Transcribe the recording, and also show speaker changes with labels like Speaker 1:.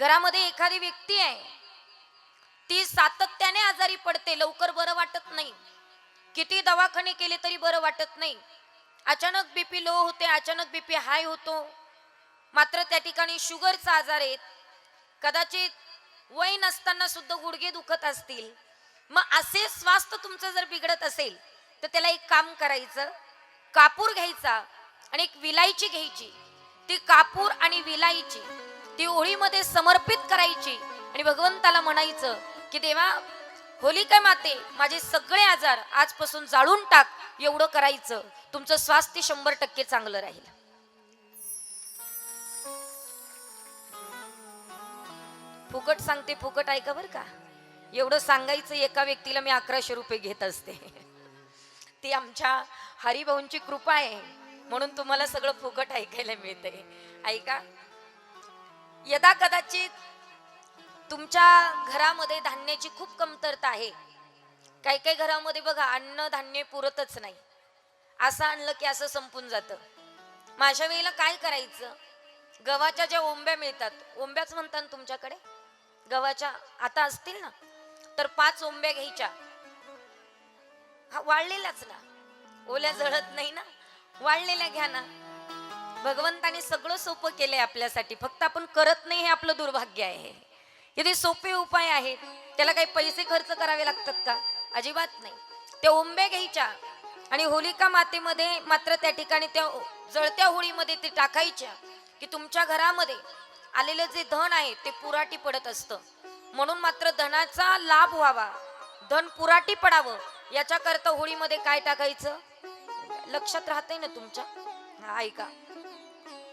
Speaker 1: घरामध्ये एखादी व्यक्ती आहे, ती सातत्याने आजारी पडते, लवकर बरं वाटत नाही, किती दवाखाने केले तरी बरं वाटत नाही, अचानक बीपी लो होते, अचानक बीपी हाय होतो, मात्र त्या ठिकाणी शुगरचा आजार आहे, कदाचित वय नसताना सुद्धा गुडघे दुखत असतील. मग असे स्वास्थ्य तुमचं जर बिघडत असेल तर त्याला एक काम करायचं, कापूर घ्यायचा आणि एक विलायची घ्यायची, ती कापूर आणि विलायची ती ओळीमध्ये समर्पित करायची आणि भगवंताला म्हणायचं की देवा, होलिका माते, माझे सगळे आजार आजपासून जाळून टाक. एवढं करायचं, तुमचं स्वास्थ्य 100% चांगलं राहील. फुकट सांगते, फुकट ऐका बरं का. एवढं सांगायचं एका व्यक्तीला मी 1100 रुपये घेत असते. ती आमच्या हरिभाऊंची कृपा आहे म्हणून तुम्हाला सगळं फुकट ऐकायला मिळते. ऐका, यदा कदाचित तुमच्या घरामध्ये धान्याची खूप कमतरता आहे. काही काही घरामध्ये बघा अन्न धान्य पुरतच नाही, असं आणलं की असं संपून जातं. मग अशा वेळेला काय करायचं, गव्हाच्या ज्या ओंब्या मिळतात, ओंब्याच म्हणतात तुमच्याकडे, गव्हाच्या आता असतील ना, तर 5 ओंब्या घ्यायच्या. हा वाळलेल्याच ना, ओल्या जळत नाही ना, वाळलेल्या घ्या ना. भगवंताने सगळं सोपं केलंय आपल्यासाठी, फक्त आपण करत नाही, हे आपलं दुर्भाग्य आहे. किती सोपे उपाय आहेत, त्याला काही पैसे खर्च करावे लागतात का? अजिबात नाही. त्या ओंब्या घ्यायच्या आणि होलिका मातेमध्ये मात्र त्या ठिकाणी त्या जळत्या होळीमध्ये ते टाकायच्या की तुमच्या घरामध्ये आलेलं जे धन आहे ते पुराटी पडत असतं. म्हणून मात्र धनाचा लाभ व्हावा, धन पुराटी पडावं, याच्या करता होळीमध्ये काय टाकायचं? लक्षात राहतंय ना तुमच्या? ऐका.